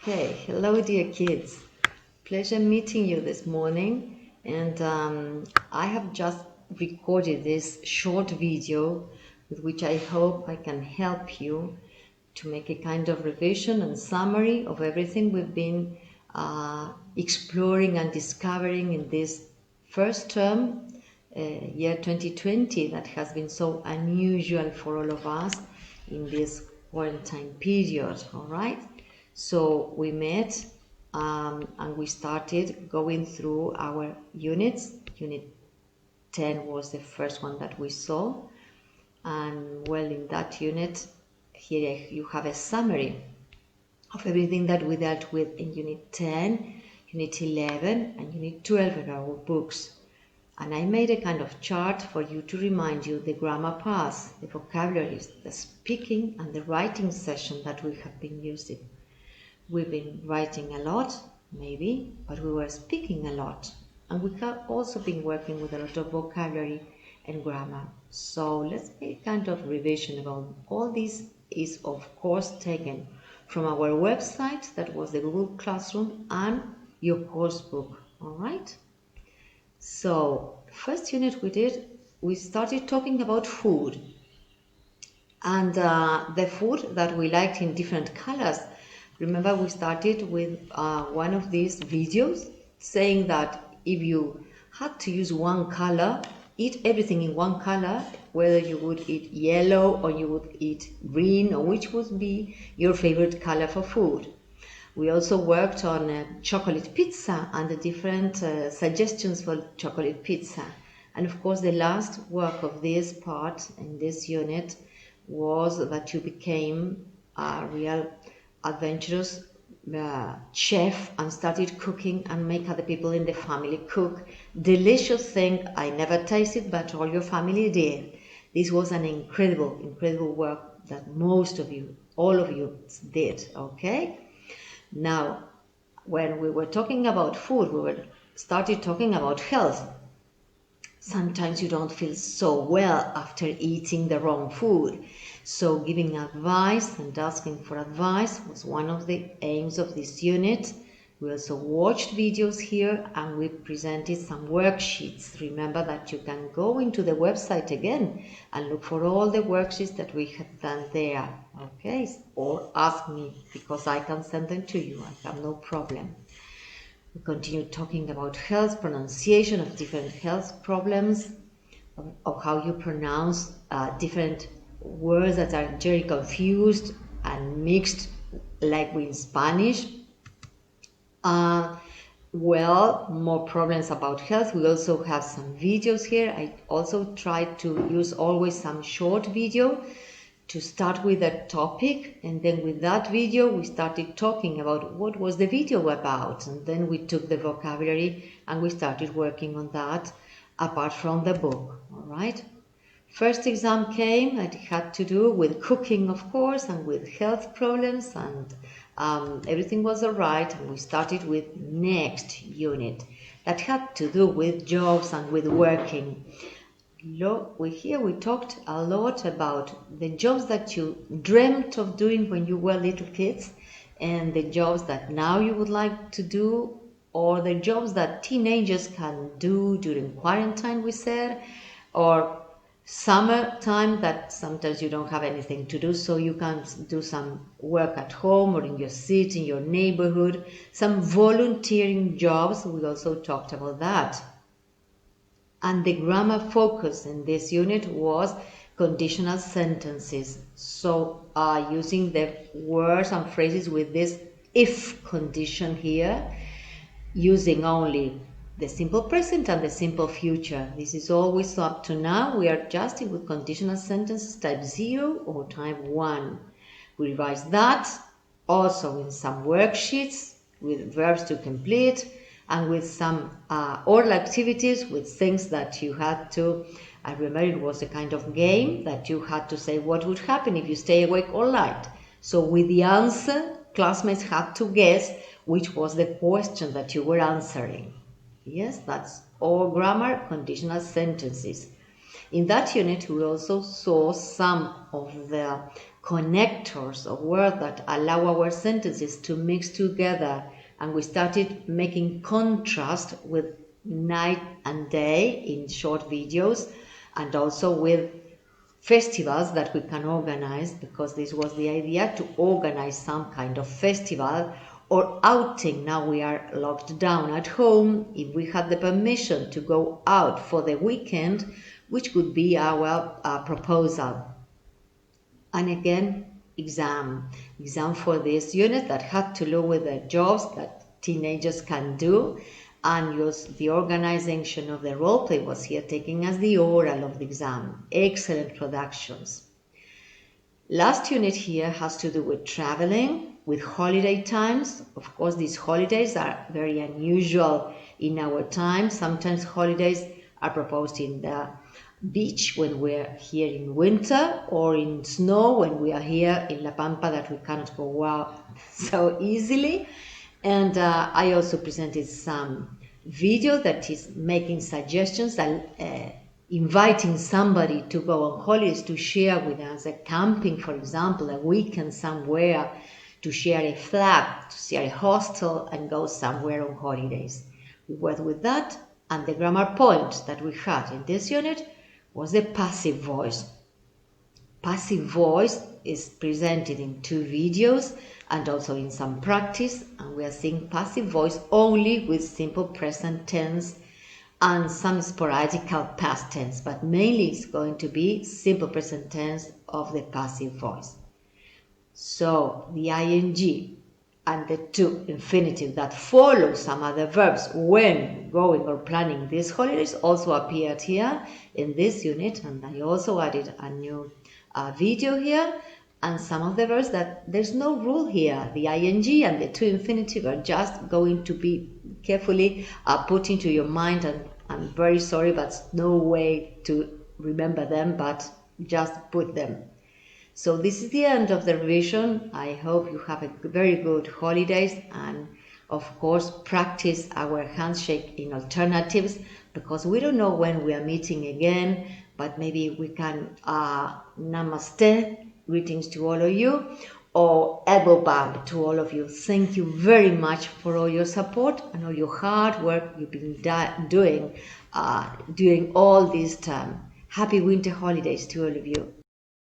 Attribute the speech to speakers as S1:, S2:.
S1: Okay, hello dear kids. Pleasure meeting you this morning, and I have just recorded this short video with which I hope I can help you to make a kind of revision and summary of everything we've been exploring and discovering in this first term, year 2020, that has been so unusual for all of us in this quarantine period. All right, so we met and we started going through our units. Unit 10 was the first one that we saw, and well, in that unit here you have a summary of everything that we dealt with in Unit 10, Unit 11 and Unit 12 in our books. And I made a kind of chart for you to remind you the grammar parts, the vocabularies, the speaking and the writing session that we have been using. We've been writing a lot, maybe, but we were speaking a lot. And we have also been working with a lot of vocabulary and grammar. So let's make a kind of revision about all this. Is of course taken from our website, that was the Google Classroom, and your course book. All right. So first unit we started talking about food, and the food that we liked in different colors. Remember, we started with one of these videos saying that if you had to use one color, eat everything in one color, whether you would eat yellow or you would eat green, or which would be your favorite color for food. We also worked on chocolate pizza and the different suggestions for chocolate pizza. And of course, the last work of this part in this unit was that you became a real adventurous chef and started cooking and make other people in the family cook delicious thing I never tasted, but all your family did. This was an incredible work that most of you, all of you did. Okay. Now, when we were talking about food, started talking about health. Sometimes you don't feel so well after eating the wrong food. So giving advice and asking for advice was one of the aims of this unit. We also watched videos here and we presented some worksheets. Remember that you can go into the website again and look for all the worksheets that we have done there. Okay, or ask me because I can send them to you. I have no problem. We continue talking about health, pronunciation of different health problems, of how you pronounce different words that are very confused and mixed, like in Spanish. Well, more problems about health. We also have some videos here. I also tried to use always some short video to start with a topic, and then with that video we started talking about what was the video about, and then we took the vocabulary and we started working on that apart from the book. All right. First exam came, and it had to do with cooking, of course, and with health problems, and everything was all right. And we started with next unit that had to do with jobs and with working. Here we talked a lot about the jobs that you dreamt of doing when you were little kids, and the jobs that now you would like to do, or the jobs that teenagers can do during quarantine, we said, or summertime that sometimes you don't have anything to do, so you can do some work at home or in your city, in your neighborhood, some volunteering jobs. We also talked about that. And the grammar focus in this unit was conditional sentences. So using the words and phrases with this if condition here, using only the simple present and the simple future. This is always up to now. We are adjusting with conditional sentences type 0 or type 1. We revise that also in some worksheets with verbs to complete, and with some oral activities with things that you had to, I remember it was a kind of game that you had to say what would happen if you stay awake all night. So with the answer, classmates had to guess which was the question that you were answering. Yes, that's all grammar, conditional sentences. In that unit, we also saw some of the connectors of words that allow our sentences to mix together, and we started making contrast with night and day in short videos, and also with festivals that we can organize, because this was the idea, to organize some kind of festival or outing. Now we are locked down at home. If we had the permission to go out for the weekend, which would be our proposal. And again, exam for this unit that had to do with the jobs that teenagers can do, and the organization of the role play was here taking as the oral of the exam. Excellent productions. Last unit here has to do with traveling, with holiday times. Of course, these holidays are very unusual in our time. Sometimes holidays are proposed in the beach when we're here in winter, or in snow when we are here in La Pampa that we cannot go out so easily. And I also presented some video that is making suggestions and inviting somebody to go on holidays to share with us, a camping, for example, a weekend somewhere, to share a flat, to share a hostel and go somewhere on holidays. We worked with that, and the grammar point that we had in this unit was the passive voice. Passive voice is presented in 2 videos and also in some practice, and we are seeing passive voice only with simple present tense and some sporadical past tense, but mainly it's going to be simple present tense of the passive voice. So the ing and the to infinitive that follow some other verbs when going or planning these holidays also appeared here in this unit, and I also added a new video here. And some of the verbs that there's no rule here, the ing and the to infinitive are just going to be carefully put into your mind, and I'm very sorry, but no way to remember them, but just put them. So this is the end of the revision. I hope you have a very good holidays, and of course practice our handshake in alternatives, because we don't know when we are meeting again, but maybe we can namaste, greetings to all of you, or elbow bump to all of you. Thank you very much for all your support and all your hard work you've been doing during all this time. Happy winter holidays to all of you.